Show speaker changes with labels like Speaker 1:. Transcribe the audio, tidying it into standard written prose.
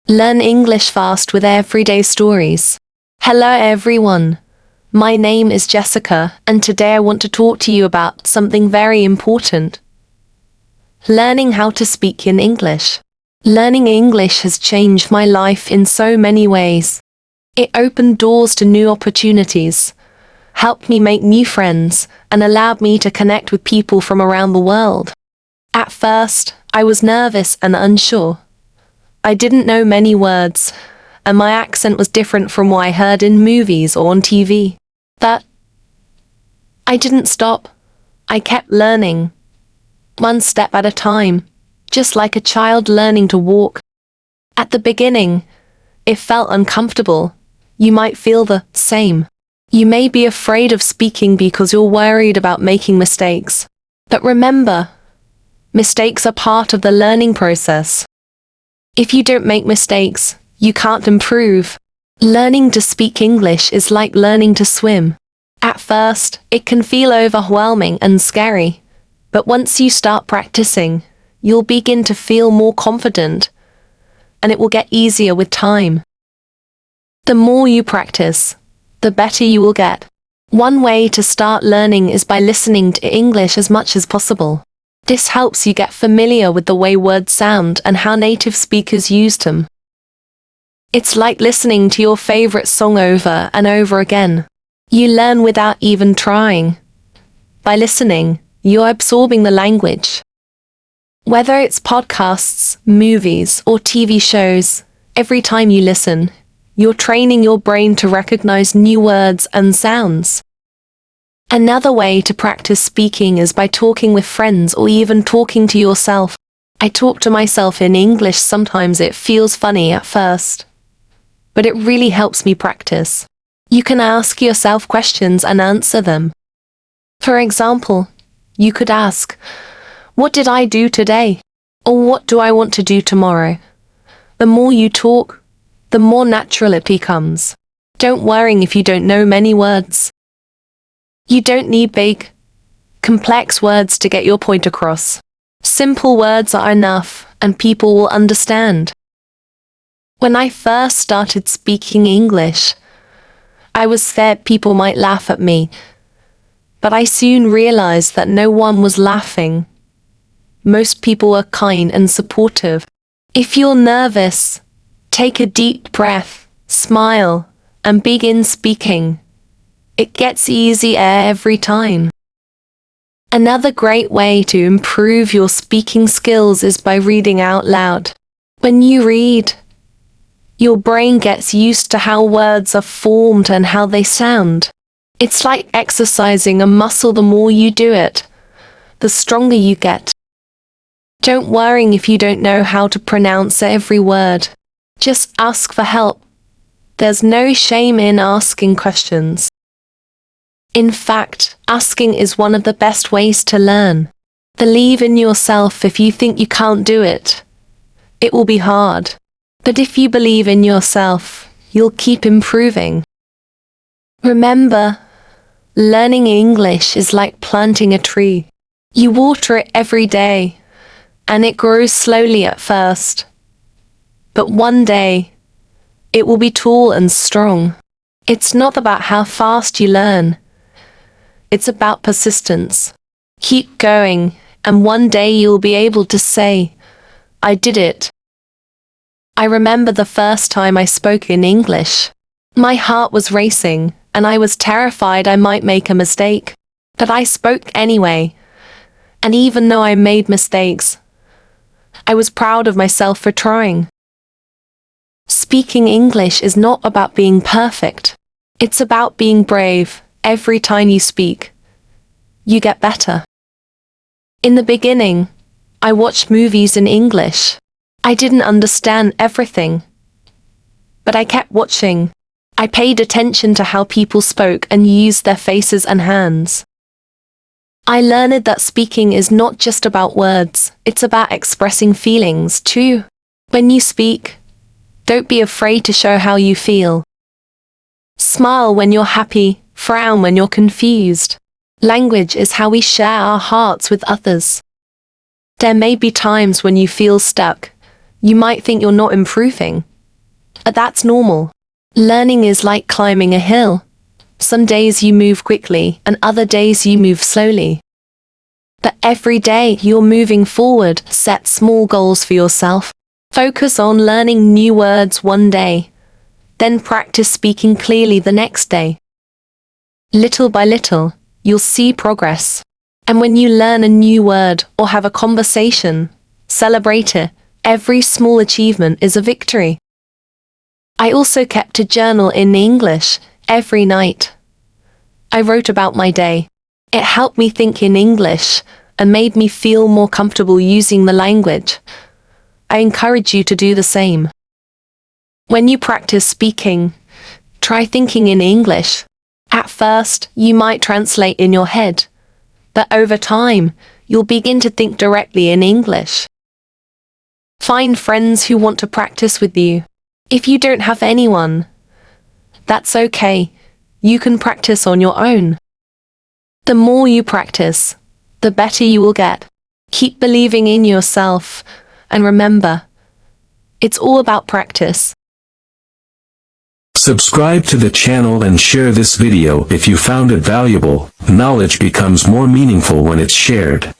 Speaker 1: Learn English fast with everyday stories. Hello everyone. My name is Jessica, and today I want to talk to you about something very important. Learning how to speak in English. Learning English has changed my life in so many ways. It opened doors to new opportunities, helped me make new friends, and allowed me to connect with people from around the world. At first, I was nervous and unsure. I didn't know many words, and my accent was different from what I heard in movies or on TV. But I didn't stop. I kept learning, one step at a time, just like a child learning to walk. At the beginning, it felt uncomfortable. You might feel the same. You may be afraid of speaking because you're worried about making mistakes. But remember, mistakes are part of the learning process. If you don't make mistakes, you can't improve. Learning to speak English is like learning to swim. At first, it can feel overwhelming and scary. But once you start practicing, you'll begin to feel more confident, and it will get easier with time. The more you practice, the better you will get. One way to start learning is by listening to English as much as possible. This helps you get familiar with the way words sound and how native speakers use them. It's like listening to your favorite song over and over again. You learn without even trying. By listening, you're absorbing the language. Whether it's podcasts, movies, or TV shows, every time you listen, you're training your brain to recognize new words and sounds. Another way to practice speaking is by talking with friends or even talking to yourself. I talk to myself in English. Sometimes it feels funny at first, but it really helps me practice. You can ask yourself questions and answer them. For example, you could ask, "What did I do today?" Or "What do I want to do tomorrow?" The more you talk, the more natural it becomes. Don't worry if you don't know many words. You don't need big, complex words to get your point across. Simple words are enough, and people will understand. When I first started speaking English, I was scared people might laugh at me, but I soon realized that no one was laughing. Most people are kind and supportive. If you're nervous, take a deep breath, smile, and begin speaking. It gets easier every time. Another great way to improve your speaking skills is by reading out loud. When you read, your brain gets used to how words are formed and how they sound. It's like exercising a muscle. The more you do it, the stronger you get. Don't worry if you don't know how to pronounce every word. Just ask for help. There's no shame in asking questions. In fact, asking is one of the best ways to learn. Believe in yourself. If you think you can't do it, it will be hard. But if you believe in yourself, you'll keep improving. Remember, learning English is like planting a tree. You water it every day, and it grows slowly at first. But one day, it will be tall and strong. It's not about how fast you learn. It's about persistence. Keep going, and one day you'll be able to say, "I did it." I remember the first time I spoke in English. My heart was racing, and I was terrified I might make a mistake. But I spoke anyway. And even though I made mistakes, I was proud of myself for trying. Speaking English is not about being perfect. It's about being brave. Every time you speak, you get better. In the beginning, I watched movies in English. I didn't understand everything, but I kept watching. I paid attention to how people spoke and used their faces and hands. I learned that speaking is not just about words, it's about expressing feelings too. When you speak, don't be afraid to show how you feel. Smile when you're happy, frown when you're confused. Language is how we share our hearts with others. There may be times when you feel stuck. You might think you're not improving, But that's normal. Learning is like climbing a hill. Some days you move quickly and other days you move slowly. But every day you're moving forward. Set small goals for yourself. Focus on learning new words one day. Then practice speaking clearly the next day. Little by little, you'll see progress. And when you learn a new word or have a conversation, celebrate it. Every small achievement is a victory. I also kept a journal in English every night. I wrote about my day. It helped me think in English and made me feel more comfortable using the language. I encourage you to do the same. When you practice speaking, try thinking in English. At first, you might translate in your head, but over time, you'll begin to think directly in English. Find friends who want to practice with you. If you don't have anyone, that's okay. You can practice on your own. The more you practice, the better you will get. Keep believing in yourself, and remember, it's all about practice.
Speaker 2: Subscribe to the channel and share this video if you found it valuable. Knowledge becomes more meaningful when it's shared.